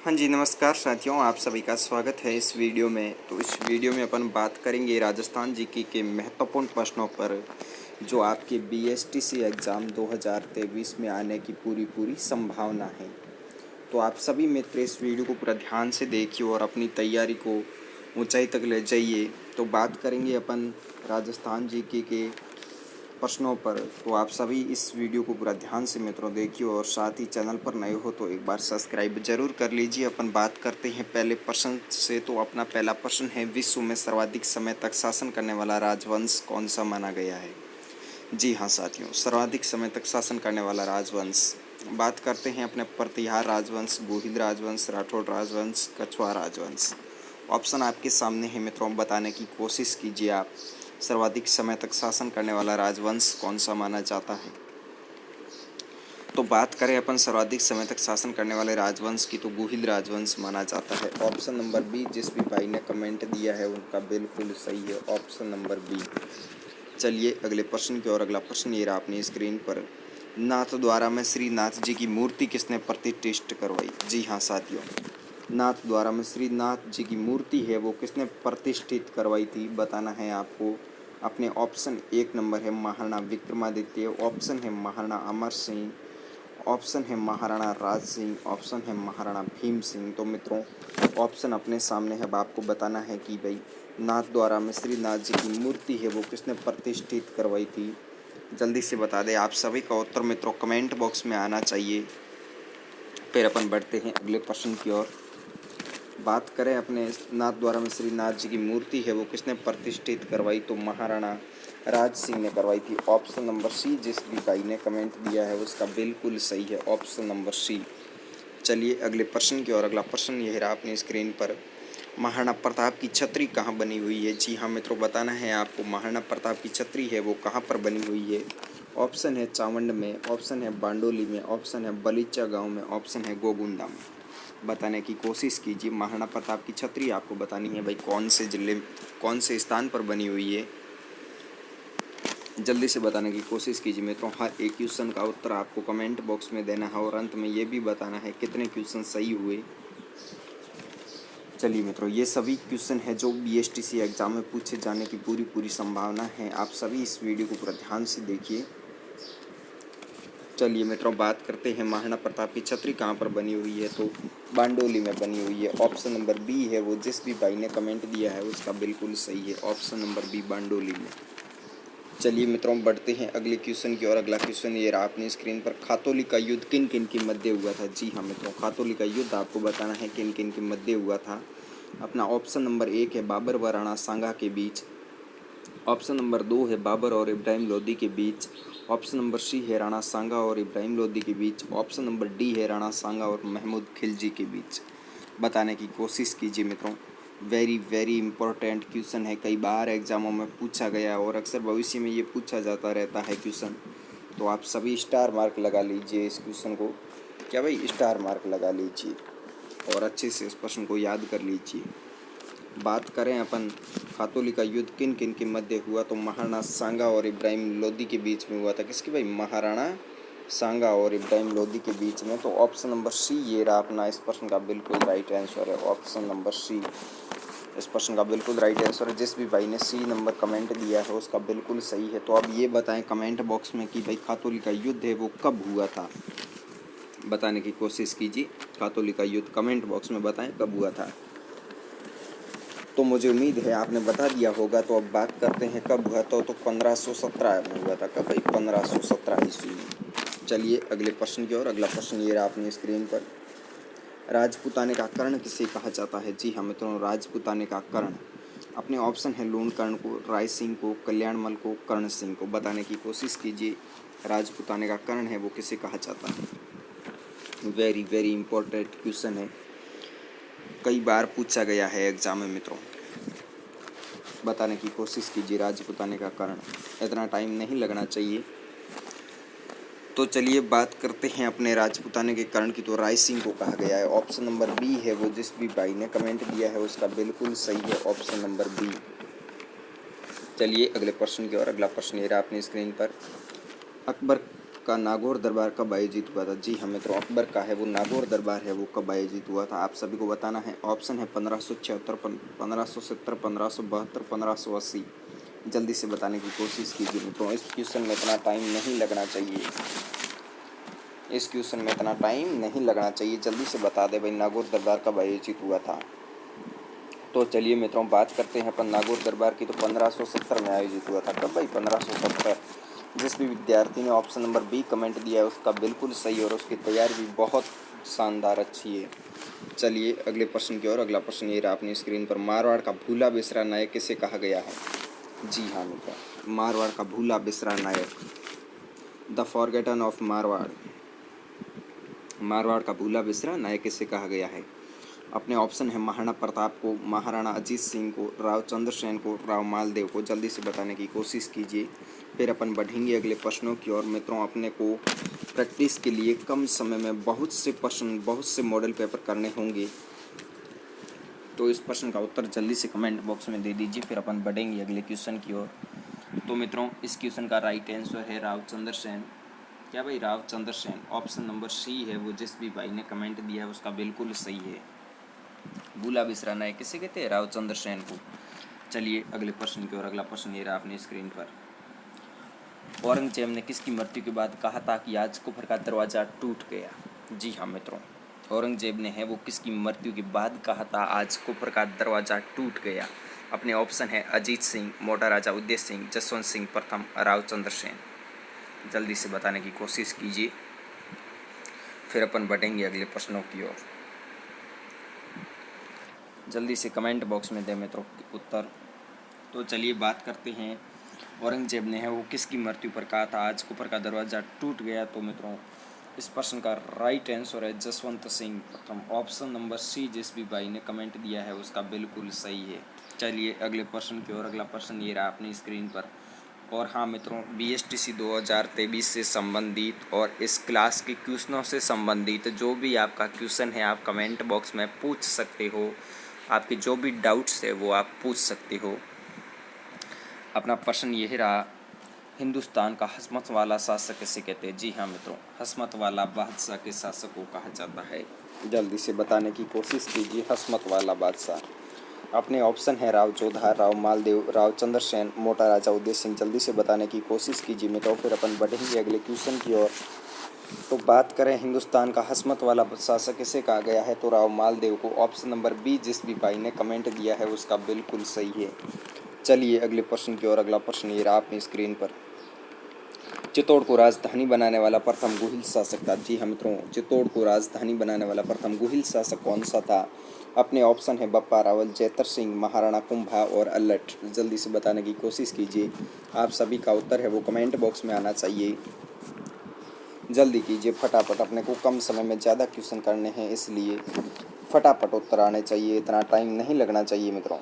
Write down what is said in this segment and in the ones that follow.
हाँ जी, नमस्कार साथियों, आप सभी का स्वागत है इस वीडियो में। तो इस वीडियो में अपन बात करेंगे राजस्थान जीके के महत्वपूर्ण प्रश्नों पर, जो आपके बीएसटीसी एग्ज़ाम 2023 में आने की पूरी संभावना है। तो आप सभी मित्र इस वीडियो को पूरा ध्यान से देखिए और अपनी तैयारी को ऊंचाई तक ले जाइए। तो बात करेंगे अपन राजस्थान जीके के प्रश्नों पर। तो आप सभी इस वीडियो को पूरा ध्यान से मित्रों देखिए और साथ ही चैनल पर नए हो तो एक बार सब्सक्राइब जरूर कर लीजिए। अपन बात करते हैं पहले प्रश्न से। तो अपना पहला प्रश्न है, विश्व में सर्वाधिक समय तक शासन करने वाला राजवंश कौन सा माना गया है? जी हाँ साथियों, सर्वाधिक समय तक शासन करने वाला राजवंश, बात करते हैं अपने प्रतिहार राजवंश, गोहिल राजवंश, राठौड़ राजवंश, कछवाहा राजवंश। ऑप्शन आपके सामने है मित्रों, बताने की कोशिश कीजिए आप। सर्वाधिक समय तक शासन करने वाला राजवंश कौन सा माना जाता है? तो बात करें अपन सर्वाधिक समय तक शासन करने वाले राजवंश की, तो गोहिल राजवंश माना जाता है। ऑप्शन नंबर बी, जिस भी भाई ने कमेंट दिया है उनका बिल्कुल सही है, ऑप्शन नंबर बी। चलिए अगले प्रश्न की ओर। अगला प्रश्न ये रहा अपनी स्क्रीन पर, नाथ द्वारा में श्री नाथ जी की मूर्ति किसने प्रतिष्ठित करवाई? जी हाँ साथियों, नाथ द्वारा में श्री नाथ जी की मूर्ति है वो किसने प्रतिष्ठित करवाई थी, बताना है आपको। अपने ऑप्शन एक नंबर है महाराणा विक्रमादित्य, ऑप्शन है महाराणा अमर सिंह, ऑप्शन है महाराणा राज सिंह, ऑप्शन है महाराणा भीम सिंह। तो मित्रों ऑप्शन अपने सामने है, अब आपको बताना है कि भाई नाथ द्वारा में श्री नाथ जी की मूर्ति है वो किसने प्रतिष्ठित करवाई थी। जल्दी से बता दें आप सभी का उत्तर मित्रों कमेंट बॉक्स में आना चाहिए। फिर अपन बढ़ते हैं अगले प्रश्न की ओर। बात करें अपने नाथ द्वारा में श्री नाथ जी की मूर्ति है वो किसने प्रतिष्ठित करवाई, तो महाराणा राज सिंह ने करवाई थी। ऑप्शन नंबर सी, जिस भी भाई ने कमेंट दिया है उसका बिल्कुल सही है, ऑप्शन नंबर सी। चलिए अगले प्रश्न की ओर। अगला प्रश्न यह रहा अपनी स्क्रीन पर, महाराणा प्रताप की छतरी कहाँ बनी हुई है? जी हाँ मित्रों, बताना है आपको महाराणा प्रताप की छतरी है वो कहाँ पर बनी हुई है। ऑप्शन है चावंड में, ऑप्शन है बांडोली में, ऑप्शन है बलीचा गांव में, ऑप्शन है गोगुंडा में। बताने की कोशिश कीजिए। महाराणा प्रताप की छतरी आपको बतानी है भाई कौन से जिले, कौन से स्थान पर बनी हुई है। जल्दी से बताने की कोशिश कीजिए मित्रों। हर एक क्वेश्चन का उत्तर आपको कमेंट बॉक्स में देना है और अंत में ये भी बताना है कितने क्वेश्चन सही हुए। चलिए मित्रों, ये सभी क्वेश्चन है जो बीएसटीसी एग्जाम में पूछे जाने की पूरी संभावना है। आप सभी इस वीडियो को पूरा ध्यान से देखिए। चलिए मित्रों, बात करते हैं महाराणा प्रताप की छतरी कहाँ पर बनी हुई है, तो बांडोली में बनी हुई है। ऑप्शन नंबर बी है वो, जिस भी भाई ने कमेंट दिया है उसका बिल्कुल सही है, ऑप्शन नंबर बी बांडोली में। चलिए मित्रों, बढ़ते हैं अगले क्वेश्चन की ओर। अगला क्वेश्चन ये रहा अपनी स्क्रीन पर, खातौली का युद्ध किन किन के मध्य हुआ था? जी हाँ मित्रों, खातौली का युद्ध आपको बताना है किन किन के मध्य हुआ था। अपना ऑप्शन नंबर एक है बाबर व राणा सांगा के बीच, ऑप्शन नंबर दो है बाबर और इब्राहिम लोदी के बीच, ऑप्शन नंबर सी है राणा सांगा और इब्राहिम लोदी के बीच, ऑप्शन नंबर डी है राणा सांगा और महमूद खिलजी के बीच। बताने की कोशिश कीजिए मित्रों। वेरी इंपॉर्टेंट क्वेश्चन है, कई बार एग्जामों में पूछा गया है और अक्सर भविष्य में ये पूछा जाता रहता है क्वेश्चन। तो आप सभी स्टार मार्क लगा लीजिए इस क्वेश्चन को, क्या भाई स्टार मार्क लगा लीजिए और अच्छे से इस प्रश्न को याद कर लीजिए। बात करें अपन खातौली का युद्ध किन किन के मध्य हुआ, तो महाराणा सांगा और इब्राहिम लोदी के बीच में हुआ था। किसके भाई? महाराणा सांगा और इब्राहिम लोदी के बीच में। तो ऑप्शन नंबर सी ये रहा अपना इस प्रश्न का बिल्कुल राइट आंसर है, ऑप्शन नंबर सी इस प्रश्न का बिल्कुल राइट आंसर है। जिस भी भाई ने सी नंबर कमेंट दिया है उसका बिल्कुल सही है। तो अब ये बताएं कमेंट बॉक्स में कि भाई खातौली का युद्ध है वो कब हुआ था, बताने की कोशिश कीजिए। खातौली का युद्ध कमेंट बॉक्स में बताएं कब हुआ था। तो मुझे उम्मीद है आपने बता दिया होगा। तो अब बात करते हैं कब हुआ, तो 1517 में हुआ था। कब भाई? 1517 ईस्वी में। चलिए अगले प्रश्न की ओर। अगला प्रश्न ये रहा अपनी स्क्रीन पर, राजपूताने का कर्ण किसे कहा जाता है? जी हाँ मित्रों, राजपूताने का कर्ण, अपने ऑप्शन है लूण कर्ण को, राय सिंह को, कल्याणमल को, कर्ण सिंह को। बताने की कोशिश कीजिए राजपूताने का कर्ण है वो किसे कहा जाता है। वेरी इंपॉर्टेंट क्वेश्चन है, कई बार पूछा गया है एग्जाम में मित्रों। बताने की कोशिश कीजिए राजपूताने का कर्ण, इतना टाइम नहीं लगना चाहिए। तो चलिए बात करते हैं अपने राजपूताने के कर्ण की, तो राय सिंह को कहा गया है। ऑप्शन नंबर बी है वो, जिस भी भाई ने कमेंट दिया है उसका बिल्कुल सही है, ऑप्शन नंबर बी। चलिए अगले प्रश्न की ओर। अगला प्रश्न ये रहा अपनी स्क्रीन पर, अकबर का नागौर दरबार कब आयोजित हुआ था? जी हाँ मित्रों, अकबर का है वो नागौर दरबार है वो कब आयोजित हुआ था, आप सभी को बताना है। ऑप्शन है 1576, 1570, 1572, 1580। जल्दी से बताने की कोशिश कीजिए मित्रों। इस क्वेश्चन में इतना टाइम नहीं लगना चाहिए, इस क्वेश्चन में इतना टाइम नहीं लगना चाहिए। जल्दी से बता दे भाई नागौर दरबार कब आयोजित हुआ था। तो चलिए मित्रों बात करते हैं अपन नागौर दरबार की। तो 1570 में आयोजित हुआ था। कब भाई? 1570। जिस भी विद्यार्थी ने ऑप्शन नंबर बी कमेंट दिया है उसका बिल्कुल सही और उसकी तैयारी भी बहुत शानदार अच्छी है। चलिए अगले प्रश्न की ओर। अगला प्रश्न ये रहा अपनी स्क्रीन पर। मारवाड़ का भूला बिसरा नायक किसे कहा गया है? जी हाँ मित्रों, मारवाड़ का भूला बिसरा नायक, the forgotten of Marwar. Marwar का भूला बिसरा नायक किसे कहा गया है? अपने ऑप्शन है महाराणा प्रताप को, महाराणा अजीत सिंह को, राव चंद्रसेन को, राव मालदेव को। जल्दी से बताने की कोशिश कीजिए, फिर अपन बढ़ेंगे अगले प्रश्नों की ओर। मित्रों अपने को प्रैक्टिस के लिए कम समय में बहुत से प्रश्न, बहुत से मॉडल पेपर करने होंगे, तो इस प्रश्न का उत्तर जल्दी से कमेंट बॉक्स में दे दीजिए, फिर अपन बढ़ेंगे अगले क्वेश्चन की ओर। तो मित्रों इस क्वेश्चन का राइट आंसर है राव चंद्रसेन। क्या भाई? Rao Chandrasen. Option number C है वो, जिस भी भाई ने कमेंट दिया है उसका बिल्कुल सही है। भूला बिसरा नायक किसे कहते हैं? राव चंद्रसेन को। चलिए अगले प्रश्न की ओर। अगला प्रश्न ये रहा अपनी स्क्रीन पर। औरंगजेब ने किसकी मृत्यु के बाद कहा था कि आज कुफर का दरवाजा टूट गया? जी हाँ मित्रों, औरंगजेब ने है वो किसकी मृत्यु के बाद कहा था आज कुफर का दरवाजा टूट गया? अपने ऑप्शन है अजीत सिंह, मोटा राजा उदय सिंह, जसवंत सिंह प्रथम, राव चंद्रसेन। जल्दी से बताने की कोशिश कीजिए, फिर अपन बढ़ेंगे अगले प्रश्नों की ओर। जल्दी से कमेंट बॉक्स में दें मित्रों उत्तर। तो चलिए बात करते हैं औरंगजेब ने है वो किसकी मृत्यु पर कहा था आज कुफर का दरवाज़ा टूट गया? तो मित्रों इस प्रश्न का राइट आंसर है जसवंत सिंह प्रथम। ऑप्शन नंबर सी जिस भी भाई ने कमेंट दिया है उसका बिल्कुल सही है। चलिए अगले प्रश्न की ओर। अगला प्रश्न ये रहा अपनी स्क्रीन पर। और हाँ मित्रों, BSTC 2023 से संबंधित और इस क्लास के क्वेश्चनों से संबंधित जो भी आपका क्वेश्चन है आप कमेंट बॉक्स में पूछ सकते हो। आपके जो भी डाउट्स है वो आप पूछ सकते हो। अपना प्रश्न यह रहा, हिंदुस्तान का हस्मत वाला शासक किसे कहते हैं? जी हाँ मित्रों, हस्मत वाला बादशाह के शासक को कहा जाता है। जल्दी से बताने की कोशिश कीजिए, हस्मत वाला बादशाह। अपने ऑप्शन है राव जोधा, राव मालदेव, राव चंद्रसेन, मोटा राजा उदय सिंह। जल्दी से बताने की कोशिश कीजिए मित्रों, फिर अपन बढ़ेंगे अगले क्वेश्चन की ओर। तो बात करें हिंदुस्तान का हस्मत वाला शासक किसे कहा गया है, तो राव मालदेव को। ऑप्शन नंबर बी जिस भी भाई ने कमेंट दिया है उसका बिल्कुल सही है। चलिए अगले प्रश्न की ओर। अगला प्रश्न ये रहा अपनी स्क्रीन पर। चित्तौड़ को राजधानी बनाने वाला प्रथम गुहिल शासक था? जी हाँ मित्रों, चित्तौड़ को राजधानी बनाने वाला प्रथम गुहिल शासक कौन सा था? अपने ऑप्शन है बप्पा रावल, जैतर सिंह, महाराणा कुंभा और अल्लट। जल्दी से बताने की कोशिश कीजिए, आप सभी का उत्तर है वो कमेंट बॉक्स में आना चाहिए। जल्दी कीजिए फटाफट, अपने को कम समय में ज़्यादा क्वेश्चन करने हैं इसलिए फटाफट उत्तर आने चाहिए, इतना टाइम नहीं लगना चाहिए मित्रों।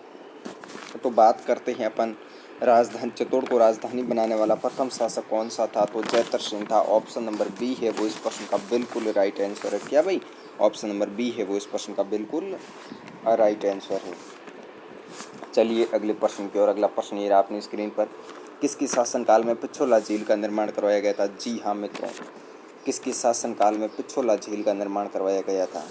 तो बात करते हैं अपन राजधानी, चित्तौड़ को राजधानी बनाने वाला प्रथम शासक कौन सा था? तो जैतर सिंह था। ऑप्शन नंबर बी है वो इस प्रश्न का बिल्कुल राइट आंसर है। क्या भाई? ऑप्शन नंबर बी है वो इस प्रश्न का बिल्कुल राइट आंसर है। चलिए अगले प्रश्न की ओर। अगला प्रश्न ये रहा अपनी स्क्रीन पर। किसकी शासनकाल में पिछोला झील का निर्माण करवाया गया था? जी हाँ मित्रों, किसके शासनकाल में पिछोला झील का निर्माण करवाया गया था?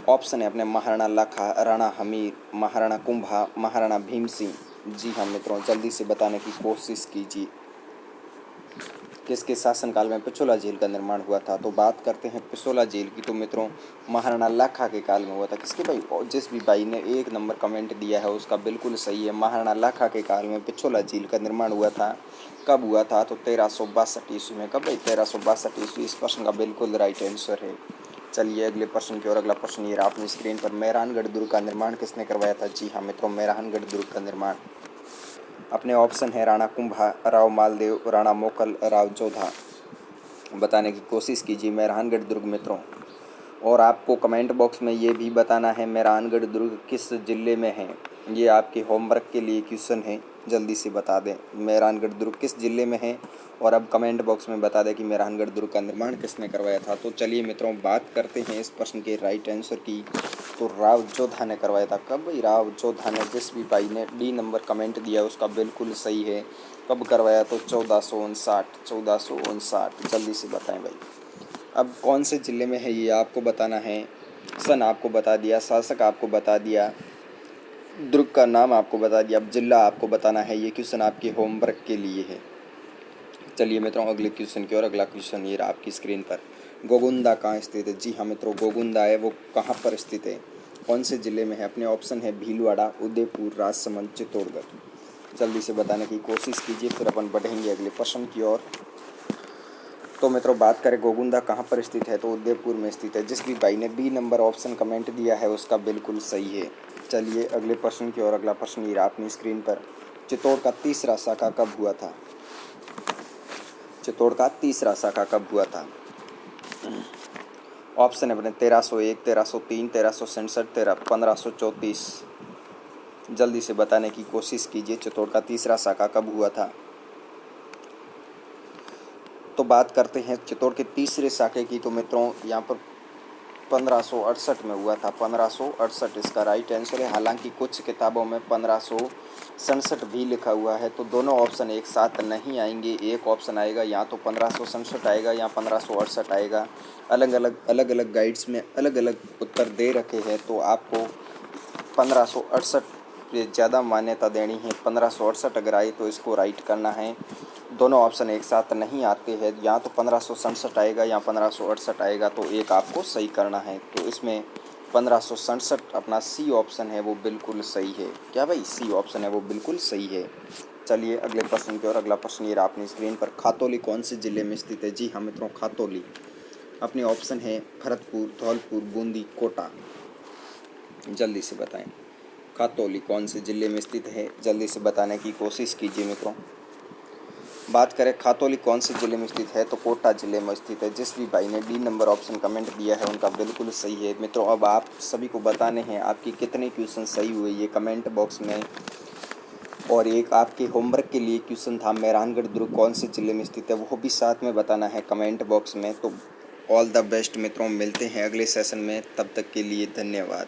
ऑप्शन है अपने महाराणा लाखा, राणा हमीर, महाराणा कुंभा, महाराणा भीम सिंह। जी हाँ मित्रों, जल्दी से बताने की कोशिश कीजिए किसके शासनकाल में पिछोला झील का निर्माण हुआ था। तो बात करते हैं पिछोला झील की। तो मित्रों महाराणा लाखा के काल में हुआ था। किसके भाई? और जिस भी भाई ने एक नंबर कमेंट दिया है उसका बिल्कुल सही है। महाराणा लाखा के काल में पिछोला झील का निर्माण हुआ था। कब हुआ था? तो 1362 ईस्वी में। कब भाई? 1362 ईस्वी। इस प्रश्न का बिल्कुल राइट आंसर है। चलिए अगले प्रश्न की ओर। अगला प्रश्न ये रहा अपनी स्क्रीन पर। मेहरानगढ़ दुर्ग का निर्माण किसने करवाया था? जी हाँ मित्रों, मेहरानगढ़ दुर्ग का निर्माण। अपने ऑप्शन है राणा कुंभा, राव मालदेव, राणा मोकल, राव जोधा। बताने की कोशिश कीजिए मेहरानगढ़ दुर्ग मित्रों। और आपको कमेंट बॉक्स में ये भी बताना है मेहरानगढ़ दुर्ग किस ज़िले में है। ये आपके होमवर्क के लिए क्वेश्चन है, जल्दी से बता दें मेहरानगढ़ दुर्ग किस ज़िले में है। और अब कमेंट बॉक्स में बता दें कि मेहरानगढ़ दुर्ग का निर्माण किसने करवाया था। तो चलिए मित्रों, बात करते हैं इस प्रश्न के राइट आंसर की। तो राव जोधा ने करवाया था। कब भाई? राव जोधा ने। जिस भी भाई ने डी नंबर कमेंट दिया उसका बिल्कुल सही है। कब करवाया? तो 1459। जल्दी से बताएं भाई। अब कौन से ज़िले में है ये आपको बताना है। सन आपको बता दिया, शासक आपको बता दिया, दुर्ग का नाम आपको बता दिया, अब जिला आपको बताना है। ये क्वेश्चन आपके होमवर्क के लिए है। चलिए मित्रों, अगले क्वेश्चन की ओर। अगला क्वेश्चन ये रहा आपकी स्क्रीन पर। गोगुंदा कहाँ स्थित है? जी हाँ मित्रों, गोगुंदा है वो कहाँ पर स्थित है, कौन से ज़िले में है? अपने ऑप्शन है भीलवाड़ा, उदयपुर, राजसमंद, चित्तौड़गढ़। जल्दी से बताने की कोशिश कीजिए, फिर अपन बढ़ेंगे अगले प्रश्न की ओर। तो मित्रों, बात करें गोगुंदा कहाँ पर स्थित है, तो उदयपुर में स्थित है। जिस भी भाई ने बी नंबर ऑप्शन कमेंट दिया है उसका बिल्कुल सही है। चलिए अगले प्रश्न की ओर। अगला प्रश्न ये रहा अपनी स्क्रीन पर। चित्तौड़ का तीसरा शाखा कब हुआ था? चित्तौड़ का तीसरा शाखा कब हुआ था? ऑप्शन है अपने 1301, 1303, 1367, 1534। जल्दी से बताने की कोशिश कीजिए, चित्तौड़ का तीसरा शाखा कब हुआ था। तो बात करते हैं चित्तौड़ के तीसरे शाखे की। तो मित्रों यहाँ पर 1568 में हुआ था। 1568 इसका राइट आंसर है। हालांकि कुछ किताबों में 1567 भी लिखा हुआ है, तो दोनों ऑप्शन एक साथ नहीं आएंगे। एक ऑप्शन आएगा या तो 1567 आएगा या 1568 आएगा। अलग अलग गाइड्स में अलग अलग उत्तर दे रखे हैं, तो आपको 1568 पे ज़्यादा मान्यता देनी है। 1568 अगर आए तो इसको राइट करना है। दोनों ऑप्शन एक साथ नहीं आते हैं, या तो 1567 आएगा या 1568 आएगा, तो एक आपको सही करना है। तो इसमें 1567 अपना सी ऑप्शन है वो बिल्कुल सही है। क्या भाई? सी ऑप्शन है वो बिल्कुल सही है। चलिए अगले प्रश्न की ओर। अगला प्रश्न ये रहा अपनी स्क्रीन पर। खातौली कौन से ज़िले में स्थित है? जी हाँ मित्रों, खातौली। अपने ऑप्शन है भरतपुर, धौलपुर, बूंदी, कोटा। जल्दी से बताएं खातौली कौन से ज़िले में स्थित है। जल्दी से बताने की कोशिश कीजिए मित्रों। बात करें खातौली कौन से ज़िले में स्थित है, तो कोटा ज़िले में स्थित है। जिस भी भाई ने डी नंबर ऑप्शन कमेंट दिया है उनका बिल्कुल सही है। मित्रों, अब आप सभी को बताने हैं आपकी कितने क्वेश्चन सही हुए ये कमेंट बॉक्स में। और एक आपके होमवर्क के लिए क्वेश्चन था मेहरानगढ़ दुर्ग कौन से ज़िले में स्थित है, वो भी साथ में बताना है कमेंट बॉक्स में। तो ऑल द बेस्ट मित्रों, मिलते हैं अगले सेशन में। तब तक के लिए धन्यवाद।